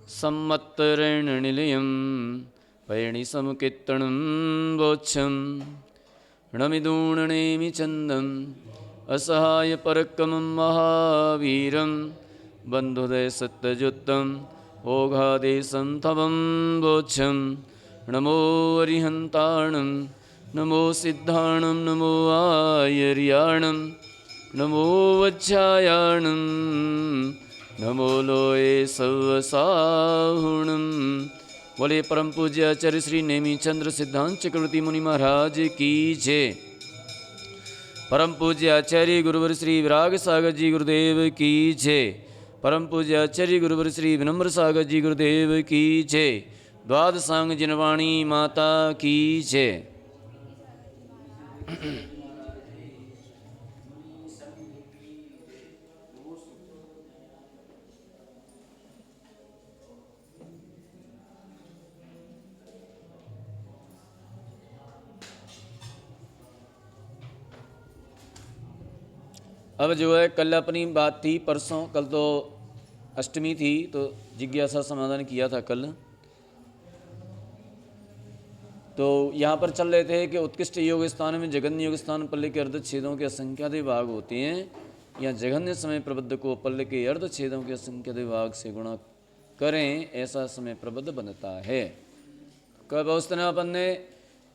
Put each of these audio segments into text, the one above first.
सम्मत्तरेण निलयं पयणिसमुकीर्तनं वोच्छं णमिदूणनेमि चन्दम् असहायपरक्रमं महावीरं बन्धुदयसत्यजुत्तम् ओघादेशं तवं वोच्छं नमो अरिहन्ताणं नमो सिद्धाणं नमो आयर्याणं नमो वज्रायाणं नमो लोये सर्वसाहुणं। बोले परम पूज्य आचार्य श्री नेमिचंद्र सिद्धांत चक्रवर्ती मुनि महाराज की जय। परम पूज्य आचार्य गुरुवर श्री विराग सागर जी गुरुदेव की जय। परम पूज्य आचार्य गुरुवर श्री विनम्र सागर जी गुरुदेव की जय। द्वादशांग जिनवाणी माता की जय। अब जो है कल अपनी बात थी, परसों कल तो अष्टमी थी तो जिज्ञासा समाधान किया था कल। तो यहाँ पर चल रहे थे कि उत्कृष्ट योग स्थान में जघन्य योग स्थान पल्ले के अर्धच्छेदों के असंख्यात भाग होते हैं। या जघन्य समय प्रबद्ध को पल्ले के अर्धच्छेदों के असंख्यात भाग से गुणा करें, ऐसा समय प्रबद्ध बनता है। कब उस दिन अपन ने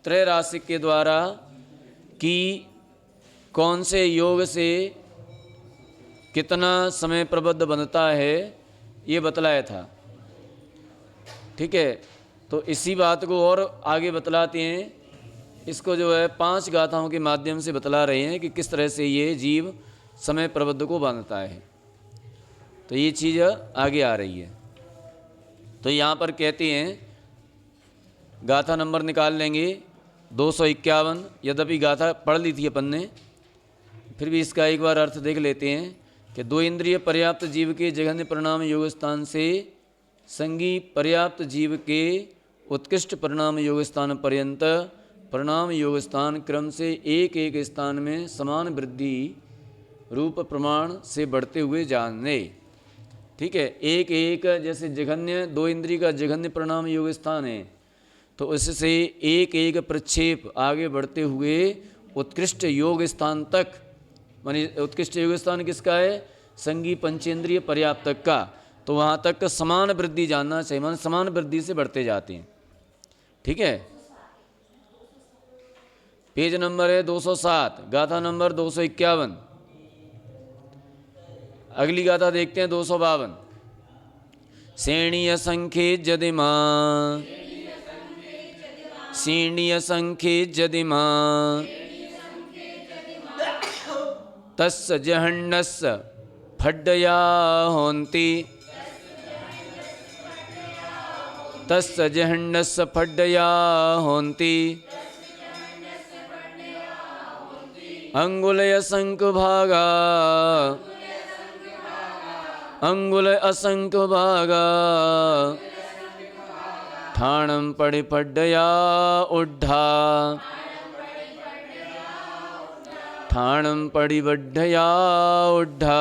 त्रय राशि के द्वारा कि कौन से योग से कितना समय प्रबद्ध बनता है ये बतलाया था। ठीक है, तो इसी बात को और आगे बतलाते हैं। इसको जो है 5 गाथाओं के माध्यम से बतला रहे हैं कि किस तरह से ये जीव समय प्रबद्ध को बांधता है। तो ये चीज़ आगे आ रही है। तो यहाँ पर कहते हैं, गाथा नंबर निकाल लेंगे 251। यद्यपि गाथा पढ़ ली थी अपन ने, फिर भी इसका एक बार अर्थ देख लेते हैं कि 2 इंद्रिय पर्याप्त जीव के जघन्य परिणाम योग स्थान से संगी पर्याप्त जीव के उत्कृष्ट परिणाम योग स्थान पर्यंत परिणाम योग स्थान क्रम से एक एक स्थान में समान वृद्धि रूप प्रमाण से बढ़ते हुए जानने। ठीक है, एक एक जैसे जघन्य 2 इंद्रिय का जघन्य परिणाम योग स्थान है, तो उससे एक एक प्रक्षेप आगे बढ़ते हुए उत्कृष्ट योग स्थान तक, मानी उत्कृष्ट योग स्थान किसका है? संगी पंचेंद्रिय पर्याप्त तक का। तो वहाँ तक समान वृद्धि जानना चाहिए, मान समान वृद्धि से बढ़ते जाते हैं। ठीक है, पेज नंबर है 207, गाथा नंबर 251। अगली गाथा देखते हैं 252। श्रेणीय संख्ये जदिमा श्रेणीय संख्ये जदिमा तस्य जहन्नस्य फड्डया होन्ति तस्य जहन्नस्य फड्डया होन्ति अंगुल असंख्य भागा अंगुल असंख्य भागा ठाणं परिपड्डया उड्ढा ठाणं परिवड्ढया उड्ढा।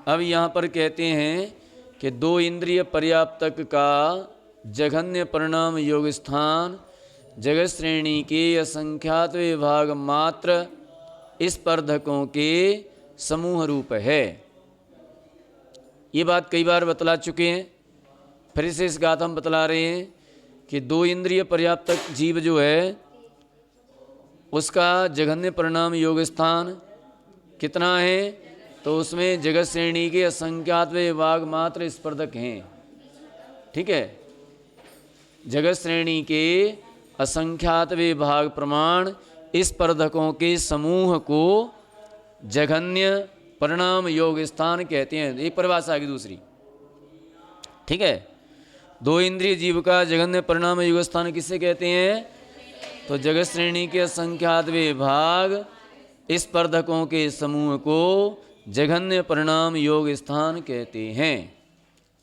अब यहाँ पर कहते हैं कि 2 इंद्रिय पर्याप्तक का जघन्य परिणाम योग स्थान जगत श्रेणी के असंख्यात विभाग मात्र स्पर्धकों के समूह रूप है। ये बात कई बार बतला चुके हैं, फिर से इस गाथा में बतला रहे हैं कि 2 इंद्रिय पर्याप्तक जीव जो है उसका जघन्य परिणाम योग स्थान कितना है? तो उसमें जगत श्रेणी के असंख्यात विभाग मात्र स्पर्धक हैं। ठीक है, जगत श्रेणी के असंख्यात विभाग प्रमाण स्पर्धकों के समूह को जघन्य परिणाम योग स्थान कहते हैं। एक परिभाषा आगे दूसरी। ठीक है, 2 इंद्रिय जीव का जघन्य परिणाम योग स्थान किसे कहते हैं? तो जगत श्रेणी के असंख्यात विभाग स्पर्धकों के समूह को जघन्य परिणाम योग स्थान कहते हैं।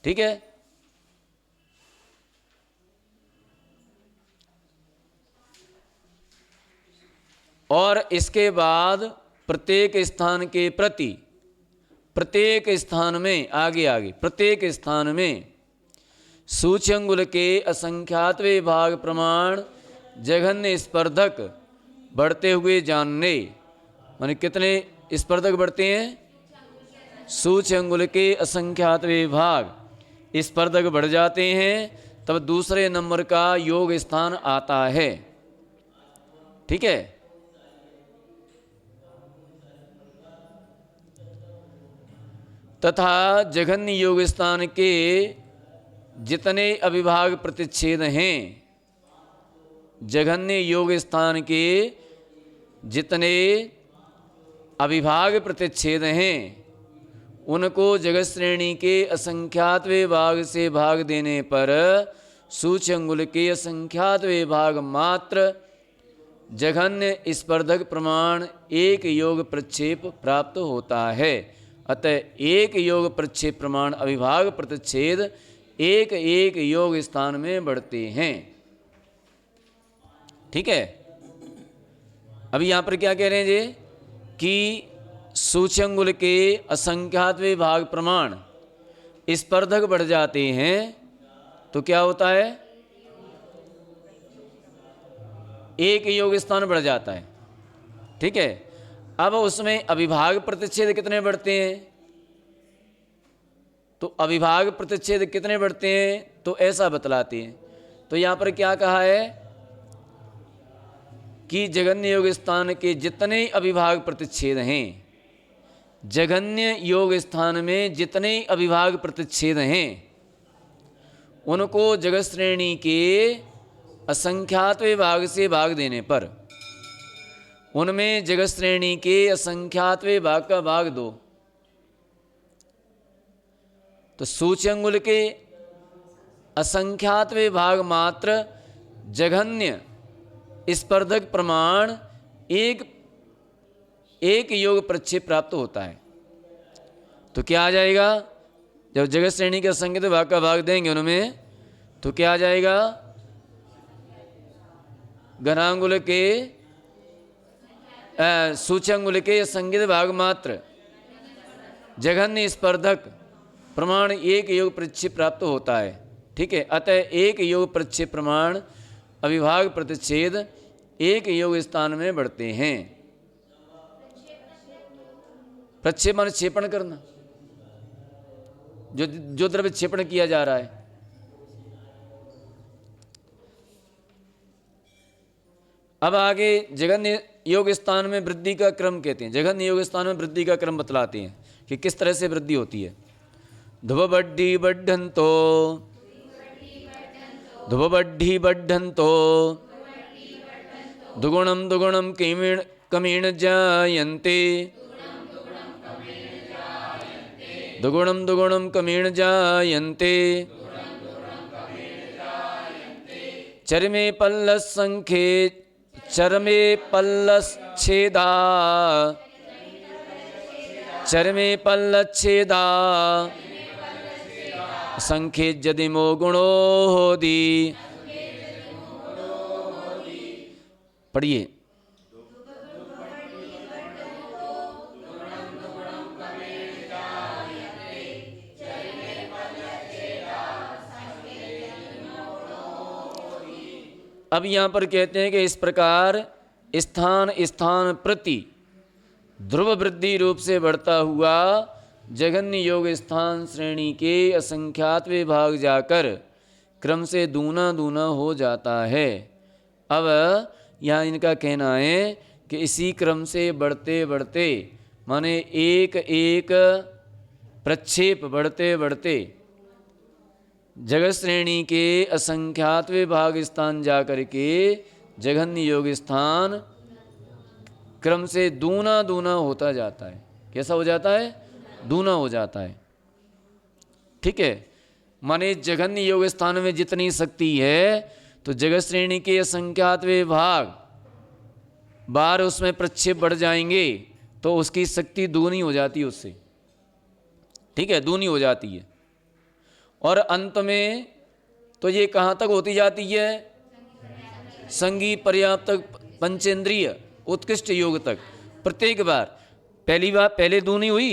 ठीक है, और इसके बाद प्रत्येक स्थान के प्रति प्रत्येक स्थान में, आगे आगे, प्रत्येक स्थान में सूच्यंगुल के असंख्यात विभाग प्रमाण जघन्य स्पर्धक बढ़ते हुए जानने, माने कितने स्पर्धक बढ़ते हैं? सूच्यंगुल के असंख्यात विभाग स्पर्धक बढ़ जाते हैं, तब दूसरे नंबर का योग स्थान आता है। ठीक है, तथा जघन्य योग स्थान के जितने अविभाग प्रतिच्छेद हैं, जघन्य योग स्थान के जितने अविभाग प्रतिच्छेद हैं, उनको जगत श्रेणी के असंख्यात विभाग से भाग देने पर सूच्यंगुल के असंख्यात विभाग मात्र जघन्य स्पर्धक प्रमाण एक योग प्रक्षेप प्राप्त होता है। अतः एक योग प्रक्षेप प्रमाण अविभाग प्रतिच्छेद एक एक योग स्थान में बढ़ते हैं। ठीक है, अभी यहां पर क्या कह रहे हैं जी कि सूच्यंगुल के असंख्यात विभाग प्रमाण स्पर्धक बढ़ जाते हैं, तो क्या होता है? एक योग स्थान बढ़ जाता है। ठीक है, अब उसमें अविभाग प्रतिच्छेद कितने बढ़ते हैं? तो अविभाग प्रतिच्छेद कितने बढ़ते हैं तो ऐसा बतलाते हैं। तो यहां पर क्या कहा है कि जघन्य योग स्थान के जितने अविभाग प्रतिच्छेद हैं, जघन्य योग स्थान में जितने अविभाग प्रतिच्छेद हैं, उनको जगत श्रेणी के असंख्यात विभाग से भाग देने पर, उनमें जगत श्रेणी के असंख्यात विभाग का भाग दो। तो सूच्यंगुल के असंख्यात विभाग मात्र जघन्य स्पर्धक प्रमाण एक एक योग प्रक्षेप प्राप्त होता है। तो क्या आ जाएगा? जब जगत श्रेणी के असंख्यात विभाग का भाग देंगे उनमें, तो क्या आ जाएगा? घनांगुल के सूच्यंगुल के असंख्यात भाग मात्र जघन्य स्पर्धक प्रमाण एक योग प्रक्षेप प्राप्त होता है। ठीक है, अतः एक योग प्रक्षेप प्रमाण अविभाग प्रतिच्छेद एक योग स्थान में बढ़ते हैं। प्रक्षेप माने क्षेपण करना, जो द्रव्य क्षेपण किया जा रहा है। अब आगे जघन्य योग स्थान में वृद्धि का क्रम कहते हैं। जघन्य योग स्थान में वृद्धि का क्रम बतलाते हैं कि किस तरह से वृद्धि होती है। ध्रुवबड्ढी बढ़ंतो, ध्रुवबड्ढी बढ़ंतो, दुगुणम दुगुणम कमीण जायन्ते, दुगुणम दुगुणम कमीण जायन्ते, चरमे पल्लस संखे, चरमे पल्लच्छेदा, चरमे पल्लच्छेदा, संखे जदिमो गुणो होदि। पढ़िए। अब यहाँ पर कहते हैं कि इस प्रकार स्थान स्थान प्रति ध्रुव वृद्धि रूप से बढ़ता हुआ जघन्य योग स्थान श्रेणी के असंख्यात विभाग जाकर क्रम से दूना दूना हो जाता है। अब यहाँ इनका कहना है कि इसी क्रम से बढ़ते बढ़ते, माने एक एक प्रक्षेप बढ़ते बढ़ते जगत श्रेणी के असंख्यात विभाग स्थान जाकर के जघन्य योग स्थान क्रम से दूना दूना होता जाता है। कैसा हो जाता है? दूना हो जाता है। ठीक है, माने जघन्य योग स्थान में जितनी शक्ति है, तो जगत श्रेणी के असंख्यात विभाग बार उसमें प्रक्षेप बढ़ जाएंगे तो उसकी शक्ति दूनी हो जाती है उससे। ठीक है, दूनी हो जाती है। और अंत में तो ये कहाँ तक होती जाती है? संगी पर्याप्त पंचेंद्रिय उत्कृष्ट योग तक। प्रत्येक बार, पहली बार पहले दूनी हुई,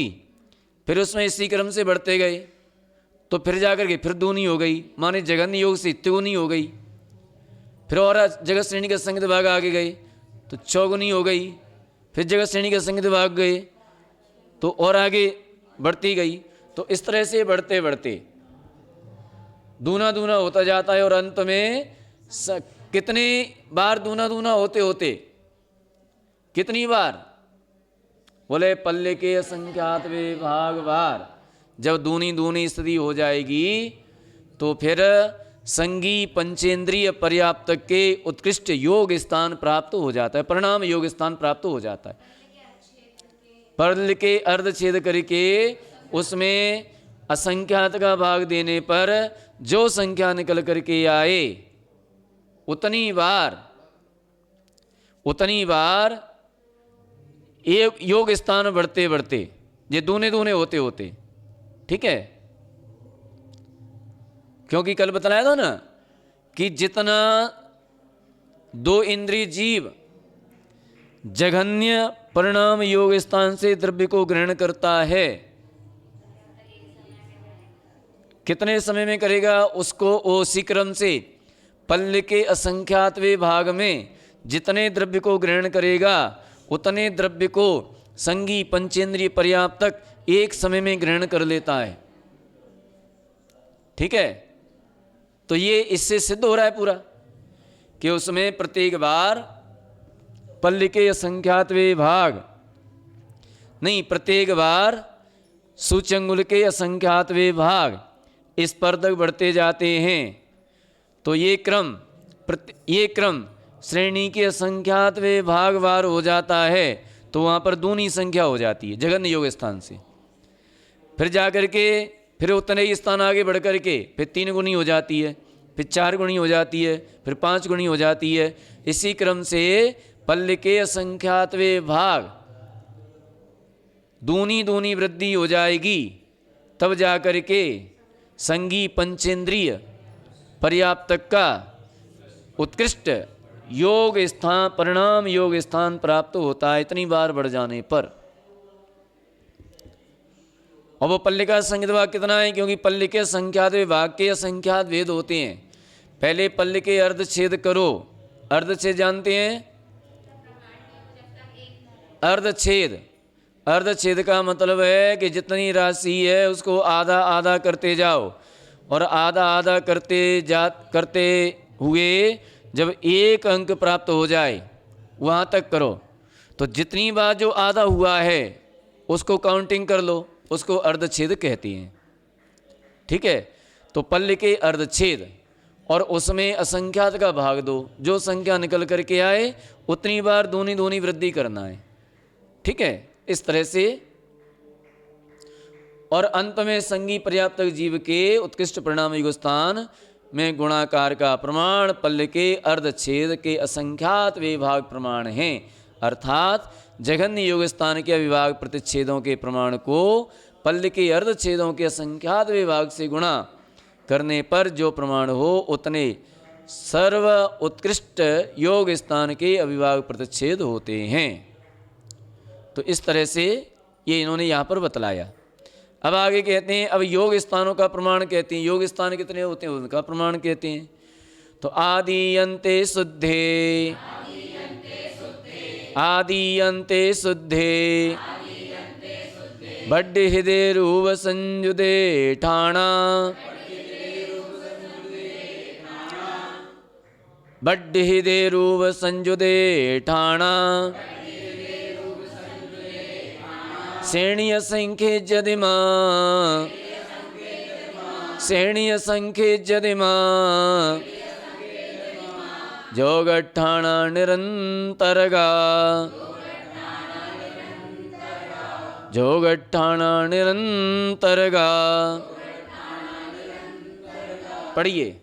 फिर उसमें इसी क्रम से बढ़ते गए तो फिर जाकर के फिर दूनी हो गई, माने जघन्य योग से त्रिगुनी हो गई। फिर और जगत श्रेणी के संगत भाग आगे गए तो चौगुनी हो गई। फिर जगत श्रेणी के संगत भाग गए तो और आगे बढ़ती गई। तो इस तरह से बढ़ते बढ़ते दूना दूना होता जाता है और अंत में कितने बार दूना दूना होते होते कितनी बार? बोले पल्ले के असंख्यात विभाग बार। जब दूनी दूनी स्थिति हो जाएगी तो फिर संगी पंचेंद्रिय पर्याप्त के उत्कृष्ट योग स्थान प्राप्त हो जाता है, परिणाम योग स्थान प्राप्त हो जाता है। पल के अर्ध छेद करके उसमें असंख्यात का भाग देने पर जो संख्या निकल करके आए उतनी बार एक योग स्थान बढ़ते बढ़ते ये दूने दूने होते होते, ठीक है। क्योंकि कल बताया था ना कि जितना दो इंद्रिय जीव जघन्य परिणाम योग स्थान से द्रव्य को ग्रहण करता है, कितने समय में करेगा उसको उसी क्रम से पल्ल के असंख्यातवें भाग में जितने द्रव्य को ग्रहण करेगा उतने द्रव्य को संगी पंचेंद्रिय पर्याप्तक एक समय में ग्रहण कर लेता है, ठीक है। तो ये इससे सिद्ध हो रहा है पूरा कि उसमें प्रत्येक बार पल्ल के असंख्यातवें भाग नहीं, प्रत्येक बार सूचंगुल के असंख्यातवें भाग इस पर तक बढ़ते जाते हैं। तो ये क्रम श्रेणी के असंख्यातवें भाग वार हो जाता है तो वहाँ पर दूनी संख्या हो जाती है जघन्य योग स्थान से। फिर जाकर के फिर उतने ही स्थान आगे बढ़ कर के फिर 3 गुनी हो जाती है, फिर 4 गुनी हो जाती है, फिर 5 गुनी हो जाती है। इसी क्रम से पल्ल के असंख्यातवें भाग दूनी दूनी वृद्धि हो जाएगी, तब जाकर के संगी पंचेंद्रिय पर्याप्तक का उत्कृष्ट योग स्थान परिणाम योग स्थान प्राप्त होता है इतनी बार बढ़ जाने पर। और वो पल्ले का संख्यात भाग कितना है? क्योंकि पल्ले के संख्यात भाग के असंख्यात भेद होते हैं। पहले पल्ले के अर्धछेद करो, अर्धछेद जानते हैं? अर्धछेद का मतलब है कि जितनी राशि है उसको आधा आधा करते जाओ और आधा आधा करते हुए जब एक अंक प्राप्त हो जाए वहाँ तक करो। तो जितनी बार जो आधा हुआ है उसको काउंटिंग कर लो, उसको अर्धछेद कहती हैं, ठीक है। तो पल्ले के अर्धछेद और उसमें असंख्यात का भाग दो, जो संख्या निकल करके आए उतनी बार दूनी दूनी वृद्धि करना है, ठीक है। इस तरह से और अंत में संगी पर्याप्तक जीव के उत्कृष्ट परिणाम युग स्थान में गुणाकार का प्रमाण पल्ल के अर्धछेद के असंख्यात विभाग प्रमाण हैं। अर्थात जघन्य योग स्थान के विभाग प्रतिच्छेदों के प्रमाण को पल्ल के अर्धछेदों के असंख्यात विभाग से गुणा करने पर जो प्रमाण हो उतने सर्व उत्कृष्ट योग स्थान के अविभाग प्रतिच्छेद होते हैं। तो इस तरह से ये इन्होंने यहाँ पर बतलाया। अब आगे कहते हैं, अब योग स्थानों का प्रमाण कहते हैं। योग स्थान कितने होते हैं उनका प्रमाण कहते हैं। तो आदि अंते शुद्धे, आदि अंते शुद्धे, बड्ड हृदय रूप संयुदे ठाणा, बड्ड हृदय रूप संयुदे ठाणा, श्रेणीय संख्ये जदिमा, श्रेणीय संख्ये जदिमा, जोगट्ठाणा निरंतरगा, जोगट्ठाणा निरंतरगा। पढ़िए।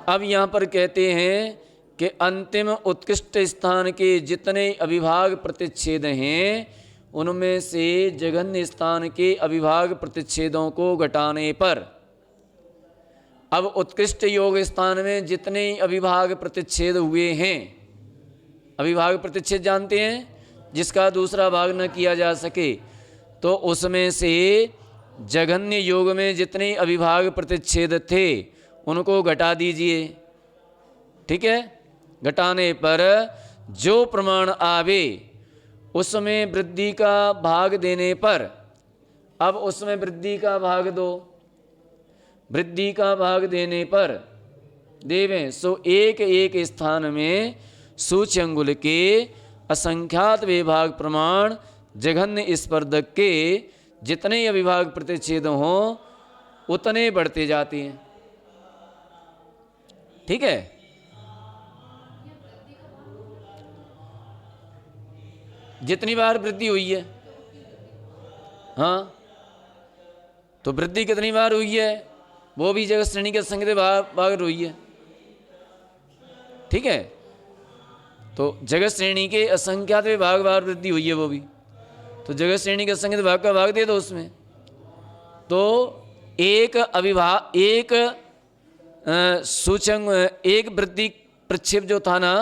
अब यहाँ पर कहते हैं कि अंतिम उत्कृष्ट स्थान के जितने अविभाग प्रतिच्छेद हैं उनमें से जघन्य स्थान के अविभाग प्रतिच्छेदों को घटाने पर अब उत्कृष्ट योग स्थान में जितने अविभाग प्रतिच्छेद हुए हैं, अविभाग प्रतिच्छेद जानते हैं, जिसका दूसरा भाग न किया जा सके, तो उसमें से जघन्य योग में जितने अविभाग प्रतिच्छेद थे उनको घटा दीजिए। ठीक है, घटाने पर जो प्रमाण आवे उसमें वृद्धि का भाग देने पर, अब उसमें वृद्धि का भाग दो, वृद्धि का भाग देने पर देवें सो एक एक स्थान में सूच्य अंगुल के असंख्यात विभाग प्रमाण जघन्य स्पर्धक के जितने अविभाग प्रतिच्छेद हों उतने बढ़ते जाते हैं। ठीक है, जितनी बार वृद्धि हुई है, हाँ, तो वृद्धि कितनी बार हुई है वो भी जगत श्रेणी के संगत भाग हुई है। ठीक है, तो जगत श्रेणी के असंख्यात विभाग बार वृद्धि हुई है वो भी, तो जगत श्रेणी के असंख्यात भाग का भाग दे दो उसमें। तो एक अविभाग, एक सूचंग, एक वृद्धि प्रक्षेप जो था ना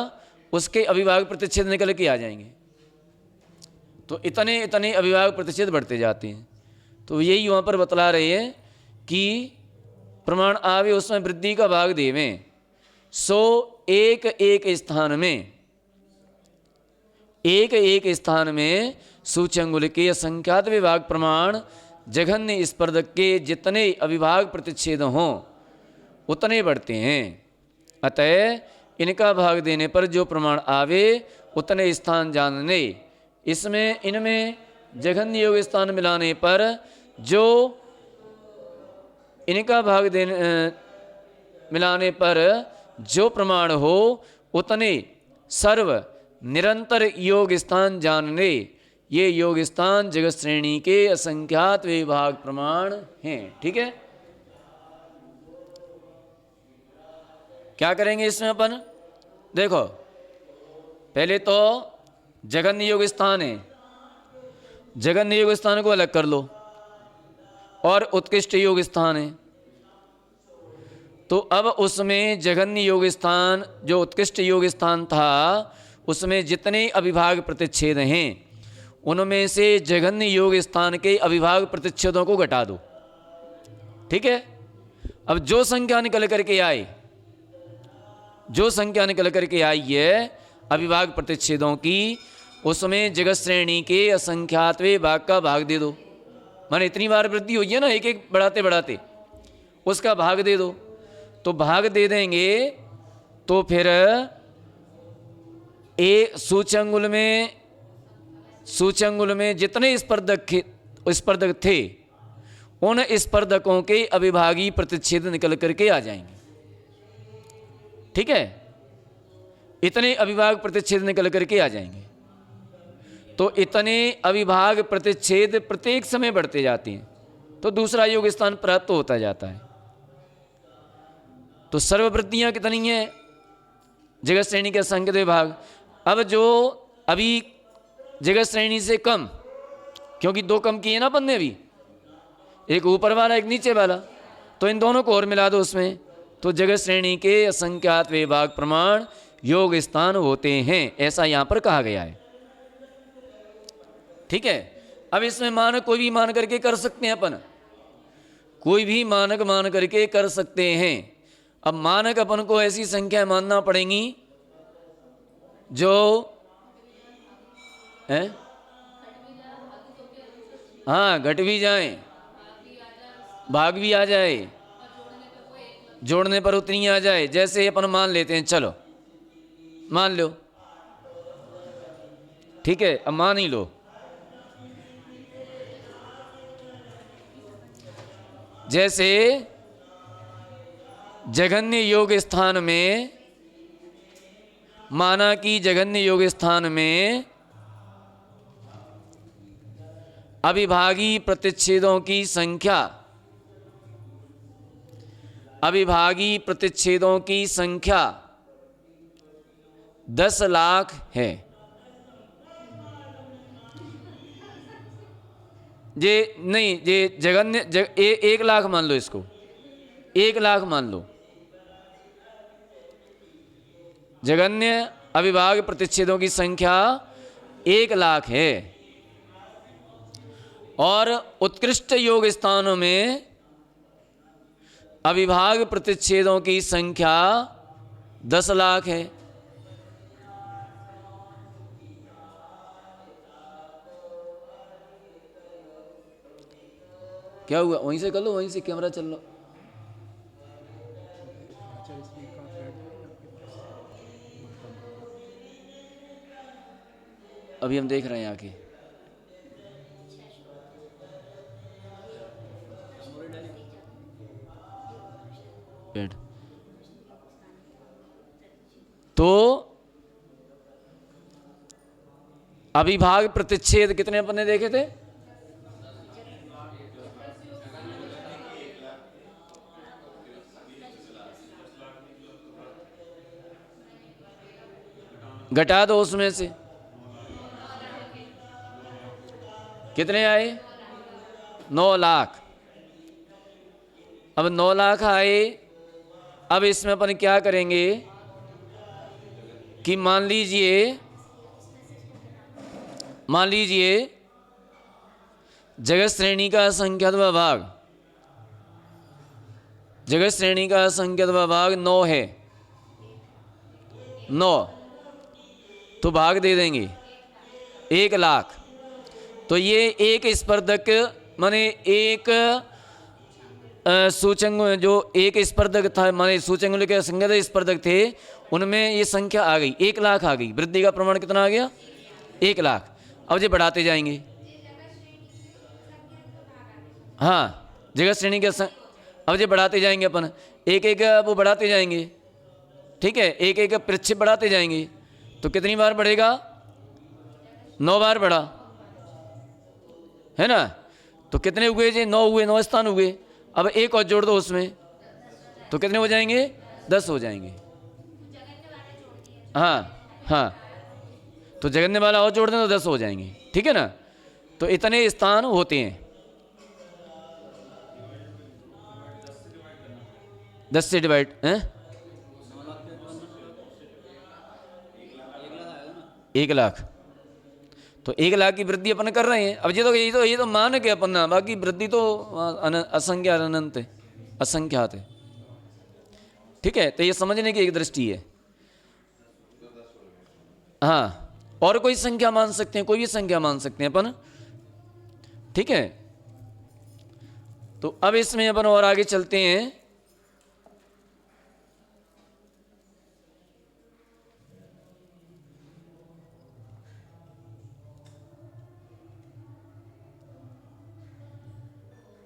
उसके अविभाग प्रतिच्छेद निकल के आ जाएंगे। तो इतने इतने अविभाग प्रतिच्छेद बढ़ते जाते हैं। तो यही वहाँ पर बतला रहे हैं कि प्रमाण आवे उसमें वृद्धि का भाग देवें सो एक एक स्थान में, एक एक स्थान में सूच्यंगुल के असंख्यात विभाग प्रमाण जघन्य स्पर्धक के जितने अविभाग प्रतिच्छेद हों उतने बढ़ते हैं। अतः इनका भाग देने पर जो प्रमाण आवे उतने स्थान जानने, इसमें इनमें जघन्य योग स्थान मिलाने पर जो इनका भाग देने मिलाने पर जो प्रमाण हो उतने सर्व निरंतर योग स्थान जानने, ये योग स्थान जगत श्रेणी के असंख्यात विभाग प्रमाण हैं। ठीक है, क्या करेंगे इसमें अपन, देखो पहले तो जघन्य योग स्थान है, जघन्य योग स्थान को अलग कर लो, और उत्कृष्ट योग स्थान है। तो अब उसमें जघन्य योग स्थान, जो उत्कृष्ट योग स्थान था, उसमें जितने अविभाग प्रतिच्छेद हैं उनमें से जघन्य योग स्थान के अविभाग प्रतिच्छेदों को घटा दो। ठीक है, अब जो संख्या निकल करके आए, जो संख्या निकल करके आई है अविभाग प्रतिच्छेदों की, उसमें जगत श्रेणी के असंख्यातवें भाग का भाग दे दो। माने इतनी बार वृद्धि हुई है ना, एक एक बढ़ाते बढ़ाते उसका भाग दे दो। तो भाग दे देंगे तो फिर सूच्यंगुल में जितने स्पर्धक थे उन स्पर्धकों के अविभागी प्रतिच्छेद निकल करके आ जाएंगे। ठीक है, इतने अविभाग प्रतिच्छेद निकल करके आ जाएंगे। तो इतने अविभाग प्रतिच्छेद प्रत्येक समय बढ़ते जाते हैं, तो दूसरा योग स्थान प्राप्त होता जाता है। तो सर्ववृत्तियां कितनी हैं जगत श्रेणी के असंख्य विभाग। अब जो अभी जगत श्रेणी से कम, क्योंकि दो कम किए ना अपन ने अभी, एक ऊपर वाला एक नीचे वाला, तो इन दोनों को और मिला दो उसमें, तो जगत श्रेणी के असंख्यात विभाग प्रमाण योग स्थान होते हैं, ऐसा यहां पर कहा गया है। ठीक है, अब इसमें मानक कोई भी मान करके कर सकते हैं अपन, कोई भी मानक मान करके कर सकते हैं। अब मानक अपन को ऐसी संख्या मानना पड़ेंगी जो है, हाँ, घट भी जाए भाग भी आ जाए, जोड़ने पर उतनी आ जाए। जैसे अपन मान लेते हैं, चलो मान लो, ठीक है, अब मान ही लो, जैसे जघन्य योग स्थान में माना कि जघन्य योग स्थान में अविभागी प्रतिच्छेदों की संख्या, अविभागी प्रतिच्छेदों की संख्या 10 लाख है। ये नहीं, ये जघन्य 1 लाख मान लो इसको, 1,00,000 मान लो। जगन्य अविभाज्य प्रतिच्छेदों की संख्या 1,00,000 है और उत्कृष्ट योग स्थानों में अविभाज्य प्रतिच्छेदों की संख्या 10,00,000 है। क्या हुआ? वहीं से कर लो, वहीं से कैमरा चल लो। अभी हम देख रहे हैं आके। तो अविभाज्य प्रतिच्छेद कितने अपन ने देखे थे? घटा दो उसमें से कितने आए? 9,00,000। अब 9,00,000 आए। अब इसमें अपन क्या करेंगे कि मान लीजिए जगत श्रेणी का असंख्यात भाग, जगत श्रेणी का असंख्यात भाग 9 है। 9 तो भाग दे देंगे 1,00,000। तो ये एक स्पर्धक माने एक सूचंग जो एक स्पर्धक था, माने सूचंग के असंख्यात स्पर्धक थे, उनमें ये संख्या आ गई 1,00,000 आ गई। वृद्धि का प्रमाण कितना आ गया? 1,00,000। अब ये बढ़ाते जाएंगे। हाँ, जगत श्रेणी के अब ये बढ़ाते जाएंगे अपन, एक एक वो बढ़ाते जाएंगे। ठीक है, एक एक प्रतिच्छेद बढ़ाते जाएंगे। तो कितनी बार बढ़ेगा? 9 बार बढ़ा, है ना? तो कितने हुए जी? 9 हुए, 9 स्थान हुए। अब एक और जोड़ दो उसमें, तो कितने हो जाएंगे? 10 हो जाएंगे। हाँ हाँ, तो जगन्य वाला और जोड़ दें तो 10 हो जाएंगे। ठीक है ना? तो इतने स्थान होते हैं। 10 से डिवाइड है 1,00,000। तो 1,00,000 की वृद्धि अपन कर रहे हैं। अब ये तो मान के अपन ना, बाकी वृद्धि तो असंख्यात अनंत है, असंख्यात है। ठीक है, तो ये समझने की एक दृष्टि है। हाँ, और कोई संख्या मान सकते हैं, कोई भी संख्या मान सकते हैं अपन। ठीक है, तो अब इसमें अपन और आगे चलते हैं।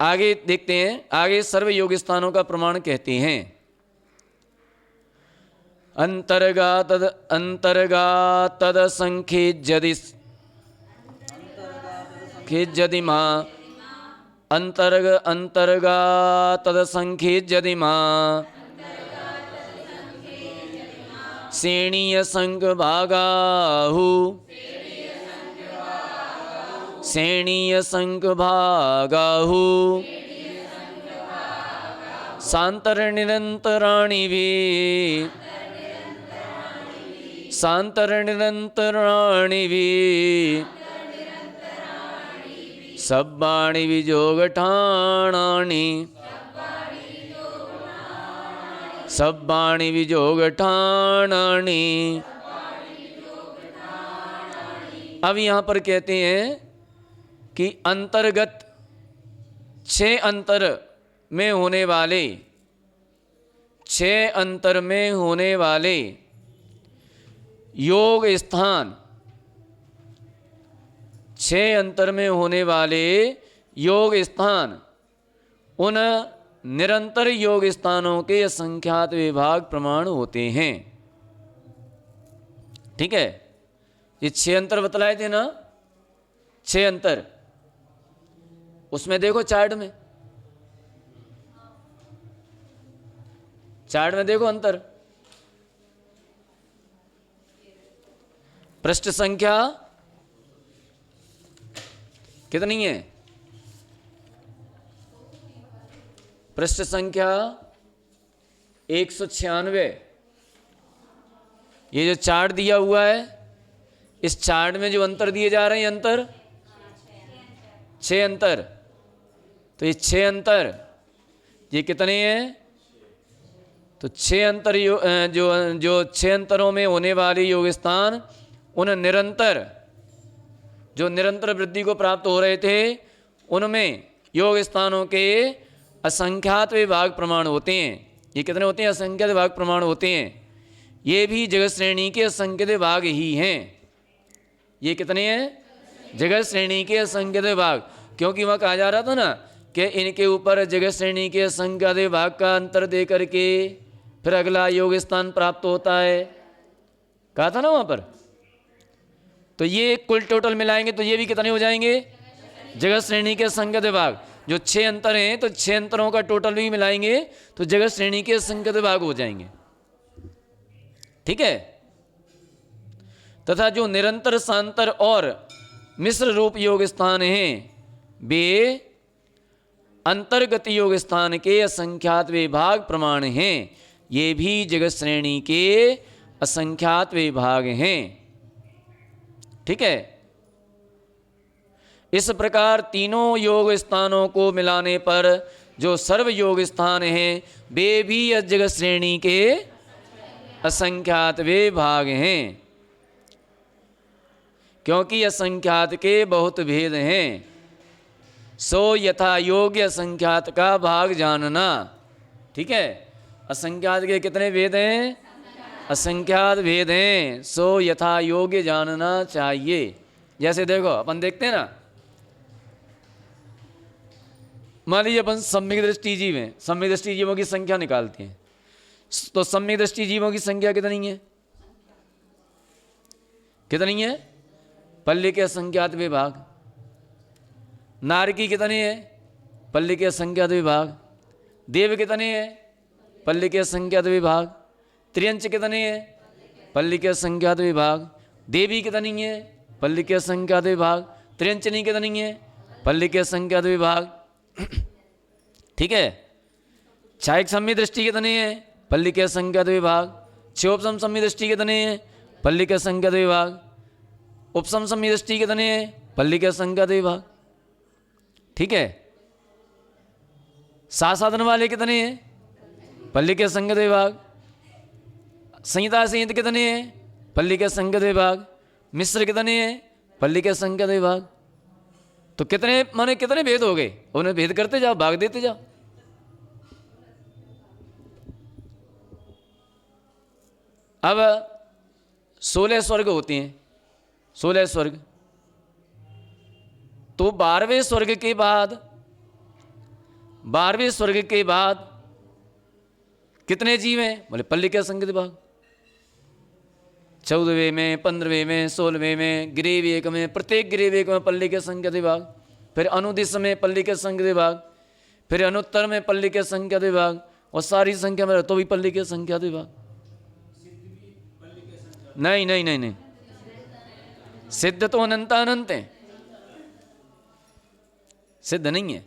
आगे देखते हैं। आगे सर्व योग स्थानों का प्रमाण कहते हैं अंतर्गातद संख्येज्यदि मां अंतर्गातद संख्येज्यदि मां श्रेणीय संघ भागाहु श्रेणीय संघ भागाहु सांतर निरंतराणि भी सांतर निरंतराणि भी सब्बाणि विजोगठाणानि सब्बाणि विजोगठाणानि। अब यहाँ पर कहते हैं कि अंतर्गत 6 अंतर में होने वाले 6 अंतर में होने वाले योग स्थान 6 अंतर में होने वाले योग स्थान उन निरंतर योग स्थानों के असंख्यात विभाग प्रमाण होते हैं। ठीक है, ये 6 अंतर बतलाए थे ना, 6 अंतर। उसमें देखो चार्ट में देखो अंतर। पृष्ठ संख्या कितनी है? पृष्ठ संख्या 196। ये जो चार्ट दिया हुआ है, इस चार्ट में जो अंतर दिए जा रहे हैं, अंतर 6 अंतर। तो ये 6 अंतर ये कितने हैं? तो 6 अंतर जो 6 अंतरों में होने वाले योग स्थान, उन निरंतर जो निरंतर वृद्धि को प्राप्त हो रहे थे, उनमें योग स्थानों के असंख्यात विभाग प्रमाण होते हैं। ये कितने होते हैं? असंख्यात विभाग प्रमाण होते हैं। ये भी जगत श्रेणी के असंख्यात विभाग ही हैं। ये कितने हैं? जगत श्रेणी के असंख्यात विभाग। क्योंकि वहाँ कहा जा रहा था ना कि इनके ऊपर जगत श्रेणी के असंख्यात विभाग का अंतर दे करके फिर अगला योग स्थान प्राप्त होता है, कहा था ना वहाँ पर। तो ये कुल टोटल मिलाएंगे तो ये भी कितने हो जाएंगे? जगत श्रेणी के असंख्यात विभाग। जो 6 अंतर हैं, तो 6 अंतरों का टोटल भी मिलाएंगे तो जगत श्रेणी के असंख्यात विभाग हो जाएंगे। ठीक है। तथा जो निरंतर, सांतर और मिश्र रूप योग स्थान हैं, वे अंतर्गत योग स्थान के असंख्यात विभाग प्रमाण हैं। ये भी जगत श्रेणी के असंख्यात विभाग हैं। ठीक है। इस प्रकार तीनों योग स्थानों को मिलाने पर जो सर्व योग स्थान हैं, वे भी जगत श्रेणी के असंख्यात विभाग हैं। क्योंकि असंख्यात के बहुत भेद हैं, सो यथा योग्य असंख्यात का भाग जानना। ठीक है। असंख्यात के कितने भेद हैं? असंख्यात भेद हैं, सो यथा योग्य जानना चाहिए। जैसे देखो, अपन देखते हैं ना, मान लीजिए अपन सम्यक दृष्टि जीव हैं, सम्यक दृष्टि जीवों की संख्या निकालते हैं। तो सम्यक दृष्टि जीवों की संख्या कितनी है? कितनी है? पल्ले के असंख्यात विभाग। नार की कितने है? पल्ले के असंख्यात विभाग। देव कितने हैं? पल्ले के असंख्यात विभाग। त्रियंच कितने हैं? पल्ले के असंख्यात विभाग। देवी कितनी है? पल्ले के असंख्यात विभाग। त्रियंचनी कितनी है? पल्ले के असंख्यात विभाग। ठीक है। छायक सम्य दृष्टि कितने हैं? पल्ले के असंख्यात विभाग। क्षोपसम सम्य दृष्टि कितने हैं? पल्ले के असंख्यात विभाग। उपसम सम्य दृष्टि कितने हैं? पल्ले के असंख्यात विभाग। ठीक है। साधन वाले कितने हैं? पल्ले के असंख्यात विभाग। संहिता संहित कितने हैं? पल्ले के असंख्यात विभाग। मिश्र कितने हैं? पल्ले के असंख्यात विभाग। तो कितने माने कितने भेद हो गए? उन्हें भेद करते जाओ, भाग देते जाओ। अब 16 स्वर्ग होते हैं, 16 स्वर्ग। तो 12वें स्वर्ग के बाद, 12वें स्वर्ग के बाद कितने जीव हैं? बोले पल्ले के असंख्यात विभाग। 14वें में, 15वें में, 16वें में, गिरेव एक में, प्रत्येक गिरेव एक में पल्ले के असंख्यात विभाग। फिर अनुदिश में पल्ले के असंख्यात विभाग। फिर अनुत्तर में पल्ले के असंख्यात विभाग। और सारी संख्या में तो भी पल्ले के असंख्यात विभाग। नहीं नहीं नहीं नहीं, सिद्ध तो अनंत अनंत है, सिद्ध नहीं है।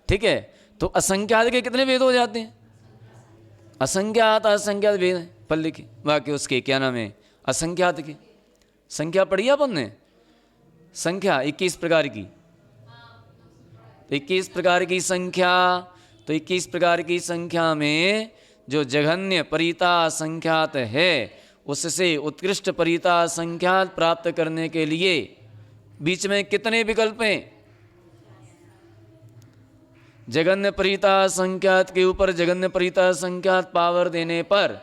ठीक है। तो असंख्यात के कितने भेद हो जाते हैं? असंख्यात असंख्यात भेद हैं पल्ले के। बाकी उसके क्या नाम है? असंख्यात के। संख्या पढ़ी अपन ने? संख्या 21 प्रकार की। 21 प्रकार की संख्या। तो 21 प्रकार की संख्या में जो जघन्य परिता संख्यात है, उससे उत्कृष्ट परिता संख्यात प्राप्त करने के लिए बीच में कितने विकल्प हैं? जघन्य परिता संख्यात के ऊपर जघन्य परिता संख्यात पावर देने पर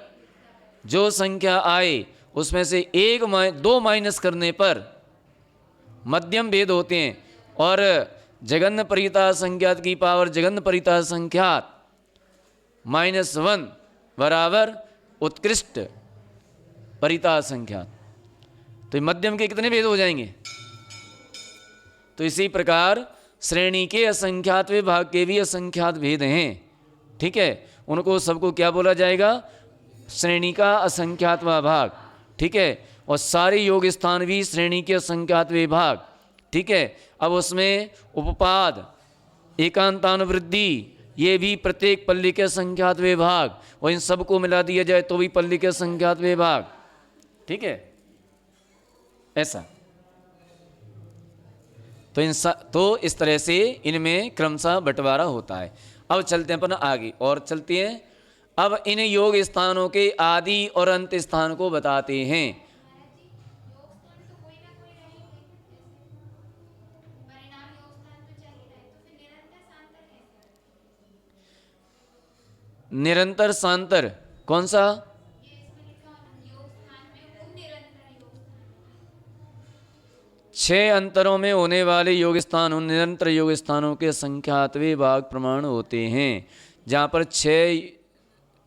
जो संख्या आए, उसमें से 2 माइनस करने पर मध्यम भेद होते हैं। और जघन्य परिता संख्यात की पावर जघन्य परिता संख्यात -1 बराबर उत्कृष्ट परिता संख्यात। तो मध्यम के कितने भेद हो जाएंगे? तो इसी प्रकार श्रेणी के असंख्यात विभाग के भी असंख्यात भेद हैं। ठीक है। उनको सबको क्या बोला जाएगा? श्रेणी का असंख्यात विभाग। ठीक है। और सारे योग स्थान भी श्रेणी के असंख्यात विभाग। ठीक है। अब उसमें उपपाद, एकांतानुवृद्धि, ये भी प्रत्येक पल्ली के असंख्यात विभाग, और इन सबको मिला दिया जाए तो भी पल्ली के असंख्यात विभाग। ठीक है, ऐसा। तो इस तरह से इनमें क्रमशः बंटवारा होता है। अब चलते हैं अपन आगे और चलते हैं। अब इन योग स्थानों के आदि और अंत स्थान को बताते हैं। निरंतर सांतर कौन सा? छह अंतरों में होने वाले योग स्थान उन निरंतर योग स्थानों के संख्यात विभाग प्रमाण होते हैं, जहां पर छह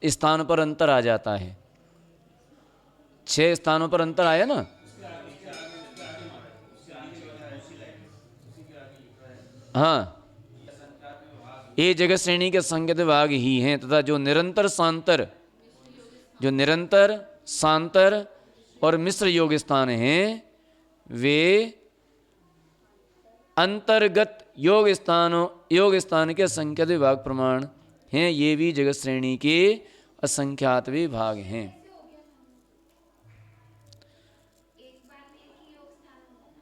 स्थानों पर अंतर आ जाता है। छह स्थानों पर अंतर आया ना। हाँ, ये जगत श्रेणी के संख्यात विभाग ही हैं तथा जो निरंतर सांतर और मिश्र योग स्थान हैं वे अंतर्गत योग स्थान के असंख्यात विभाग प्रमाण हैं। ये भी जगत श्रेणी के असंख्यात विभाग हैं।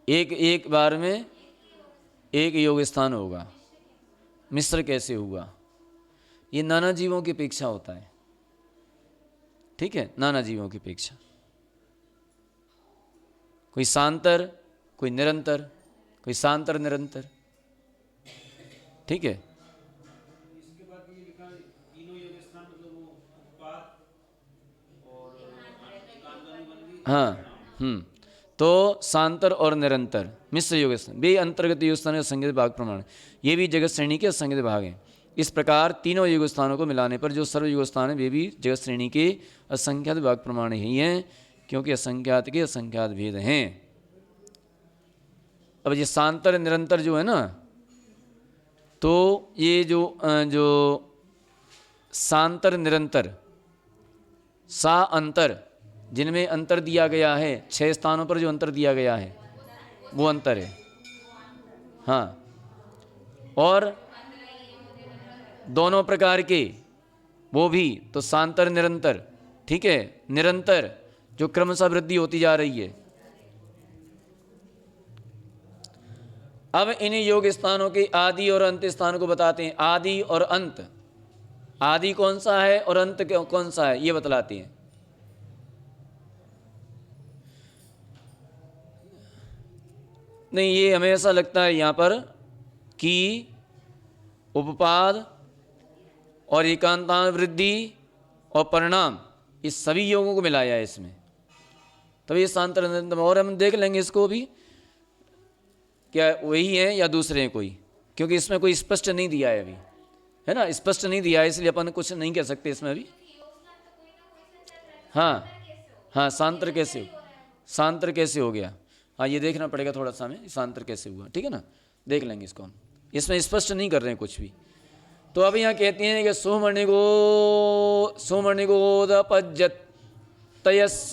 एक बार में एक योग स्थान होगा। मिश्र कैसे हुआ? ये नाना जीवों की अपेक्षा होता है। ठीक है, नाना जीवों की अपेक्षा। कोई सांतर, कोई निरंतर, कोई सांतर निरंतर। ठीक है। इसके बाद ये लिखा तीनों योग स्थान मतलब वो उत्पाद और हाँ। तो सांतर और निरंतर मिश्र योग स्थान वे अंतर्गत योग स्थान के असंख्यात विभाग प्रमाण, ये भी जगत श्रेणी के असंख्यात विभाग हैं। इस प्रकार तीनों योग स्थानों को मिलाने पर जो सर्व योग स्थान है वे भी जगत श्रेणी के असंख्यात विभाग प्रमाण ही हैं, क्योंकि असंख्यात के असंख्यात भेद हैं। अब ये सांतर निरंतर जो है ना, तो ये जो सांतर निरंतर सा अंतर जिनमें अंतर दिया गया है, छह स्थानों पर जो अंतर दिया गया है वो अंतर है। हाँ, और दोनों प्रकार के वो भी तो सांतर निरंतर। ठीक है, निरंतर जो क्रमशः वृद्धि होती जा रही है। अब इन योग स्थानों के आदि और अंत स्थान को बताते हैं। आदि और अंत, आदि कौन सा है और अंत कौन सा है ये बतलाते हैं। नहीं, ये हमें ऐसा लगता है यहाँ पर कि उपपाद और एकांतान वृद्धि और परिणाम इस सभी योगों को मिलाया है इसमें, तभी सांतर निरंतर। और हम देख लेंगे इसको भी क्या वही है या दूसरे हैं कोई, क्योंकि इसमें कोई स्पष्ट नहीं दिया है अभी, है ना, स्पष्ट नहीं दिया है, इसलिए अपन कुछ नहीं कह सकते इसमें अभी। हाँ, सांतर कैसे हो गया। हाँ, ये देखना पड़ेगा थोड़ा सा हमें, सांतर कैसे हुआ। ठीक है ना, देख लेंगे इसको हम, इसमें स्पष्ट नहीं कर रहे हैं कुछ भी। तो अब यहाँ कहते हैं कि सुमणिगोदपज्जतयस्स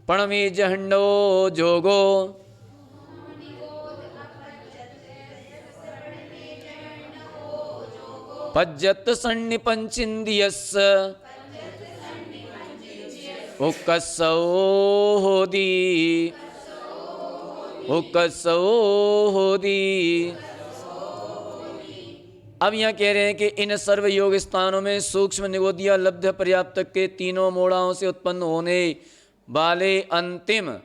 पणमे जहंडो जोगो पज्जत सन्निपंचिंदियस्स उक्कसोहोदी। अब यहाँ कह रहे हैं कि इन सर्व योग स्थानों में सूक्ष्म निगोदिया लब्ध पर्याप्त के तीनों मोड़ाओं से उत्पन्न होने वाले अंतिम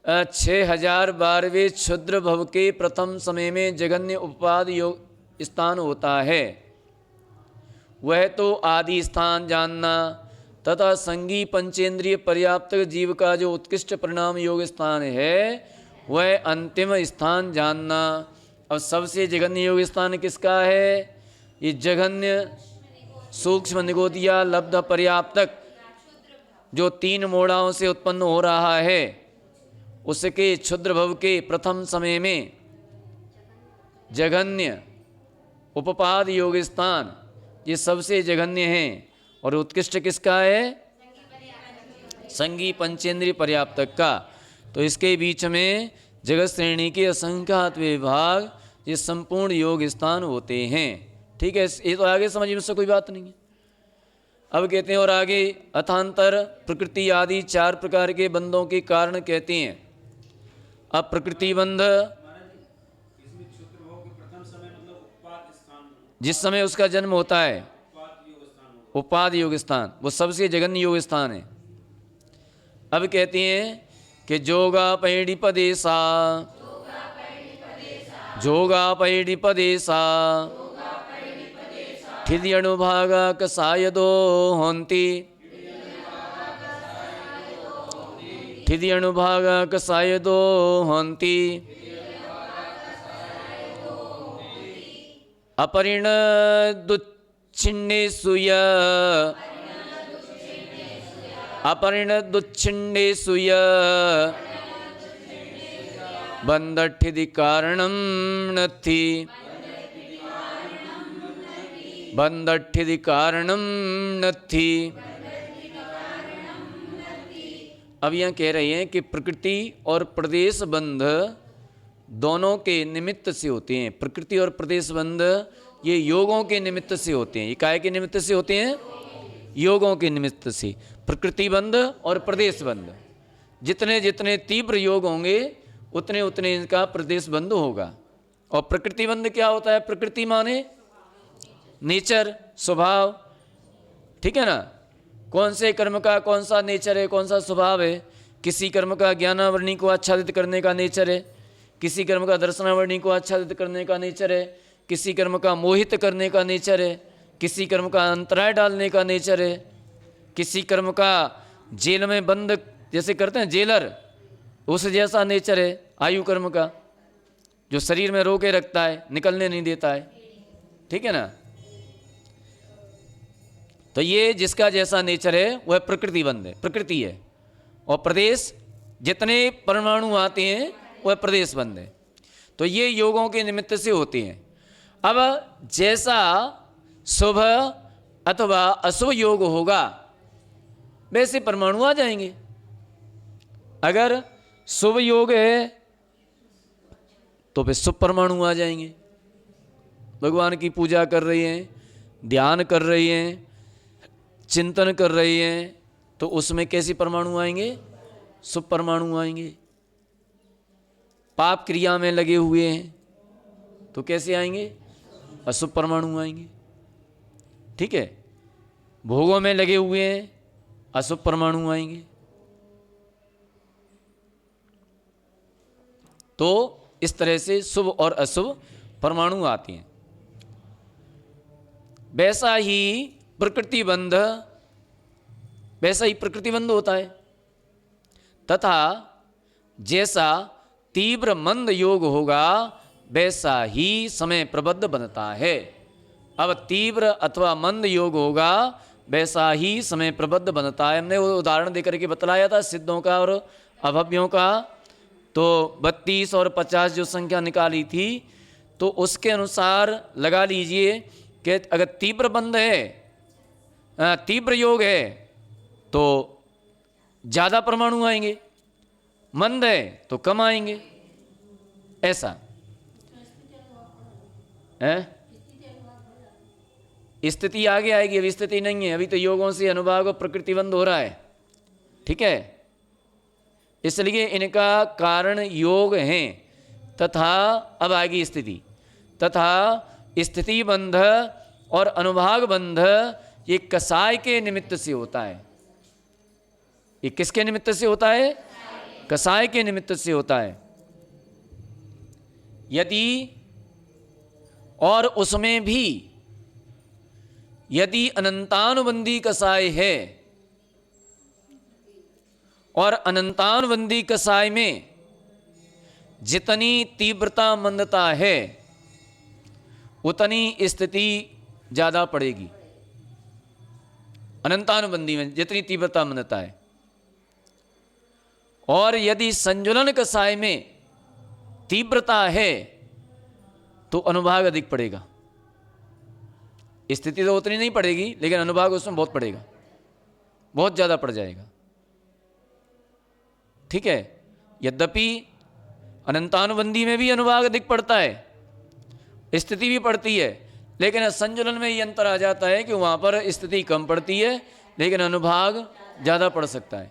6012वें क्षुद्र भव के प्रथम समय में जघन्य उपपाद योग स्थान होता है। वह तो आदि स्थान जानना तथा संगी पंचेंद्रिय पर्याप्त जीव का जो उत्कृष्ट परिणाम योग स्थान है वह अंतिम स्थान जानना। अब सबसे जघन्य योग स्थान किसका है? ये जघन्य सूक्ष्म निगोदिया लब्ध पर्याप्तक जो तीन मोड़ाओं से उत्पन्न हो रहा है, उसके क्षुद्र भव के प्रथम समय में जघन्य उपपाद योग स्थान ये सबसे जघन्य है। और उत्कृष्ट किसका है? संगी पंचेंद्रिय पर्याप्तक का। तो इसके बीच में जगत श्रेणी के असंख्यात विभाग ये संपूर्ण योग स्थान होते हैं। ठीक है, ये तो आगे समझ में से कोई बात नहीं है। अब कहते हैं और आगे अथांतर प्रकृति आदि 4 प्रकार के बंधों के कारण कहते हैं। अब प्रकृति बंध जिस समय उसका जन्म होता है, उपाद योग स्थान, वो सबसे जघन्य योग स्थान है। अब कहते हैं कि जोगा पैडिपदेशा, जोगा पैडिपदेशा ठिदि अणुभागा कसायदो होन्ति, ठिदि अणुभागा कसायदो होन्ति अपरिण दुच्छिन्नेषु य, अपरिण दुच्छिन्नेषु य बन्धठिदि कारणं नत्थि, बन्धठिदि कारणं नत्थि। अब यहाँ कह रहे हैं कि प्रकृति और प्रदेश बंध दोनों के निमित्त से होते हैं। प्रकृति और प्रदेश बंध ये योगों के निमित्त से होते हैं। ये काय के निमित्त से होते हैं? योगों के निमित्त से। प्रकृति बंध और प्रदेश बंध, जितने जितने तीव्र योग होंगे उतने उतने इनका प्रदेश बंध होगा। और प्रकृति बंध क्या होता है? प्रकृति माने नेचर, स्वभाव, ठीक है ना। कौन से कर्म का कौन सा नेचर है, कौन सा स्वभाव है। किसी कर्म का ज्ञानावरणी को आच्छादित करने का नेचर है, किसी कर्म का दर्शनावरणी को आच्छादित करने का नेचर है, किसी कर्म का मोहित करने का नेचर है, किसी कर्म का अंतराय डालने का नेचर है, किसी कर्म का जेल में बंद जैसे करते हैं जेलर, उस जैसा नेचर है आयु कर्म का, जो शरीर में रोके रखता है, निकलने नहीं देता है, ठीक है ना। तो ये जिसका जैसा नेचर है वह प्रकृति बंध है, प्रकृति है। और प्रदेश, जितने परमाणु आते हैं वह प्रदेश बंध है। तो ये योगों के निमित्त से होते हैं। अब जैसा शुभ अथवा अशुभ योग होगा वैसे परमाणु आ जाएंगे। अगर शुभ योग है तो फिर शुभ परमाणु आ जाएंगे। भगवान की पूजा कर रही हैं, ध्यान कर रही हैं, चिंतन कर रही हैं, तो उसमें कैसे परमाणु आएंगे? शुभ परमाणु आएंगे। पाप क्रिया में लगे हुए हैं तो कैसे आएंगे? अशुभ परमाणु आएंगे, ठीक है। भोगों में लगे हुए हैं, अशुभ परमाणु आएंगे। तो इस तरह से शुभ और अशुभ परमाणु आती हैं। वैसा ही प्रकृति बंध, वैसा ही प्रकृति बंध होता है। तथा जैसा तीव्र मंद योग होगा वैसा ही समय प्रबद्ध बनता है। अब तीव्र अथवा मंद योग होगा वैसा ही समय प्रबद्ध बनता है। हमने वो उदाहरण देकर के बतलाया था सिद्धों का और अभव्यों का। तो 32 और 50 जो संख्या निकाली थी, तो उसके अनुसार लगा लीजिए कि अगर तीव्र बंध है, तीव्र योग है तो ज़्यादा परमाणु आएंगे, मंद है तो कम आएंगे। ऐसा है। स्थिति आगे आएगी, अभी स्थिति नहीं है। अभी तो योगों से अनुभाग और प्रकृति बंध हो रहा है, ठीक है। इसलिए इनका कारण योग हैं। तथा अब आएगी स्थिति। तथा स्थिति बंध और अनुभाग बंध ये कसाय के निमित्त से होता है। ये किसके निमित्त से होता है? कसाय के निमित्त से होता है। यदि और उसमें भी यदि अनंतानुबंधी कसाय है और अनंतानुबंधी कसाय में जितनी तीव्रता मंदता है उतनी स्थिति ज़्यादा पड़ेगी। अनंतानुबंधी में जितनी तीव्रता मंदता है। और यदि संजुलन कसाय में तीव्रता है तो अनुभाग अधिक पड़ेगा। स्थिति तो उतनी नहीं पड़ेगी लेकिन अनुभाग उसमें बहुत पड़ेगा, बहुत ज़्यादा पड़ जाएगा, ठीक है। यद्यपि अनंतानुबंधी में भी अनुभाग अधिक पड़ता है, स्थिति भी पड़ती है, लेकिन संजुलन में ये अंतर आ जाता है कि वहाँ पर स्थिति कम पड़ती है लेकिन अनुभाग ज़्यादा पड़ सकता है,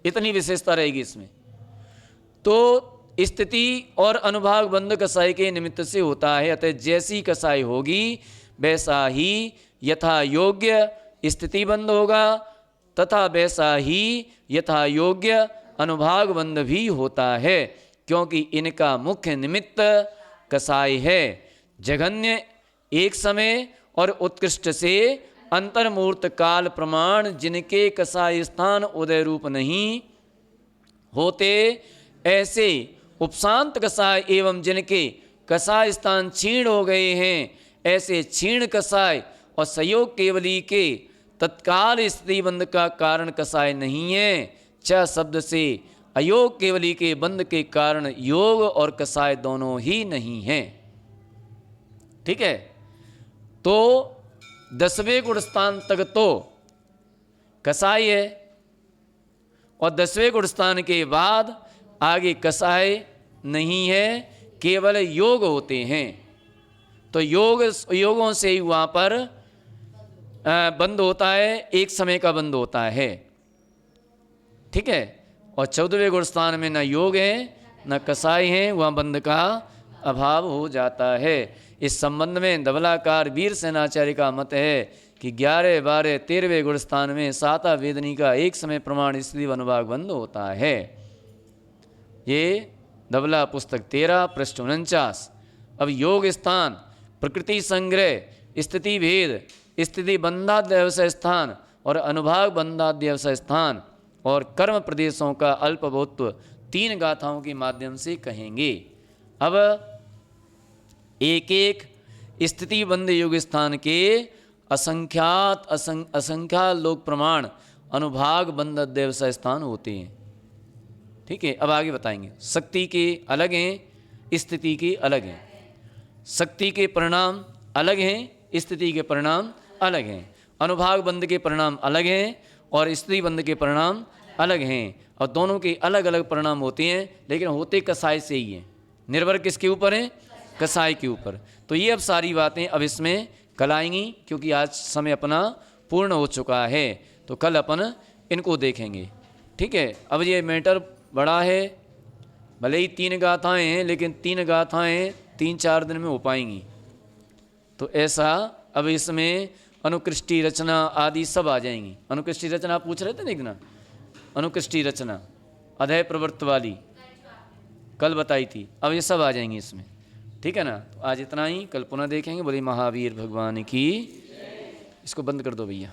इतनी विशेषता रहेगी इसमें। तो स्थिति और अनुभाग बंध कसाई के निमित्त से होता है, अतः जैसी कसाई होगी वैसा ही यथा योग्य स्थिति बंध होगा तथा वैसा ही यथा योग्य अनुभाग बंध भी होता है, क्योंकि इनका मुख्य निमित्त कसाई है। जघन्य एक समय और उत्कृष्ट से अंतर्मूर्त काल प्रमाण जिनके कसाई स्थान उदय रूप नहीं होते, ऐसे उपशांत कसाय एवं जिनके कसाय स्थान क्षीण हो गए हैं, ऐसे क्षीण कसाय और संयोग केवली के तत्काल स्थिति बंध का कारण कसाय नहीं है। च शब्द से अयोग केवली के बंध के कारण योग और कसाय दोनों ही नहीं हैं। ठीक है, तो 10वें गुण स्थान तक तो कसाय है और 10वें गुण स्थान के बाद आगे कसाय नहीं है, केवल योग होते हैं। तो योगों से ही वहाँ पर बंद होता है, एक समय का बंद होता है। ठीक है, और 14वें गुण स्थान में न योग है न कसाई है, वहाँ बंद का अभाव हो जाता है। इस संबंध में धवलाकार वीर सेनाचार्य का मत है कि 11, 12, 13वें गुण स्थान में साता वेदनी का एक समय प्रमाण स्थिति अनुभाग बंद होता है। ये धवला पुस्तक 13 पृष्ठ 49। अब योग स्थान, प्रकृति संग्रह, स्थिति भेद, स्थिति बंधाद्यवसाय स्थान और अनुभाग बंधाद्यवसाय स्थान और कर्म प्रदेशों का अल्पभूत्व 3 गाथाओं के माध्यम से कहेंगे। अब एक एक स्थिति बंध योग स्थान के असंख्यात लोक प्रमाण अनुभाग बंध अध्यवसाय स्थान होते हैं। ठीक है, अब आगे बताएंगे। शक्ति के अलग हैं, स्थिति के अलग हैं। शक्ति के परिणाम अलग हैं, स्थिति के परिणाम अलग हैं। अनुभाग बंध के परिणाम अलग हैं और स्थिति बंध के परिणाम अलग हैं, और दोनों के अलग अलग परिणाम होते हैं, लेकिन होते कसाय से ही हैं। निर्भर किसके ऊपर है? कसाई के ऊपर। तो ये अब सारी बातें अब इसमें कल आएंगी, क्योंकि आज समय अपना पूर्ण हो चुका है, तो कल अपन इनको देखेंगे। ठीक है, अब ये मैटर बड़ा है, भले ही 3 गाथाएँ हैं, लेकिन 3 गाथाएँ 3-4 दिन में हो पाएंगी। तो ऐसा अब इसमें अनुकृष्टि रचना आदि सब आ जाएंगी। अनुकृष्टि रचना आप पूछ रहे थे देखना, अनुकृष्टि रचना अधय प्रवृत्त वाली कल बताई थी, अब ये सब आ जाएंगी इसमें। ठीक है ना, तो आज इतना ही, कल पुनः देखेंगे। बोले महावीर भगवान की। इसको बंद कर दो भैया।